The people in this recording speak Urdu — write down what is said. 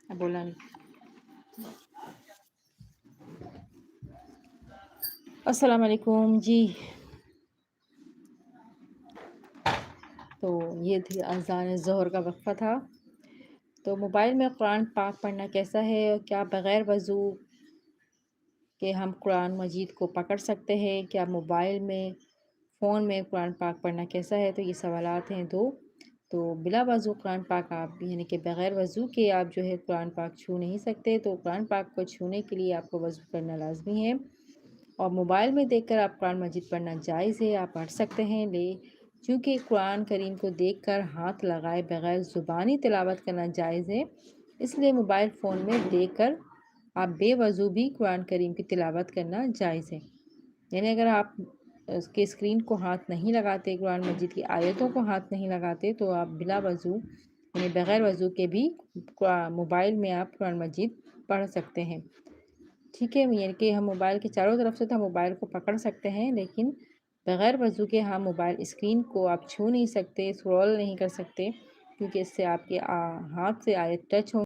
بولا نہیں۔ السلام علیکم جی۔ تو یہ تھی اذان ظہر کا وقفہ تھا۔ تو موبائل میں قرآن پاک پڑھنا کیسا ہے، اور کیا بغیر وضو کہ ہم قرآن مجید کو پکڑ سکتے ہیں؟ کیا موبائل میں فون میں قرآن پاک پڑھنا کیسا ہے؟ تو یہ سوالات ہیں دو۔ تو بلا وضو قرآن پاک آپ یعنی کہ بغیر وضو کے آپ جو ہے قرآن پاک چھو نہیں سکتے، تو قرآن پاک کو چھونے کے لیے آپ کو وضو کرنا لازمی ہے۔ اور موبائل میں دیکھ کر آپ قرآن مجید پڑھنا جائز ہے، آپ پڑھ سکتے ہیں، چونکہ قرآن کریم کو دیکھ کر ہاتھ لگائے بغیر زبانی تلاوت کرنا جائز ہے، اس لیے موبائل فون میں دیکھ کر آپ بے وضو بھی قرآن کریم کی تلاوت کرنا جائز ہے۔ یعنی اگر آپ اس کے اسکرین کو ہاتھ نہیں لگاتے، قرآن مجید کی آیتوں کو ہاتھ نہیں لگاتے، تو آپ بلا وضو یعنی بغیر وضو کے بھی موبائل میں آپ قرآن مجید پڑھ سکتے ہیں۔ ٹھیک ہے، یعنی کہ ہم موبائل کے چاروں طرف سے تو ہم موبائل کو پکڑ سکتے ہیں، لیکن بغیر وضو کے ہم موبائل اسکرین کو آپ چھو نہیں سکتے، اسکرول نہیں کر سکتے، کیونکہ اس سے آپ کے ہاتھ سے آیت ٹچ ہو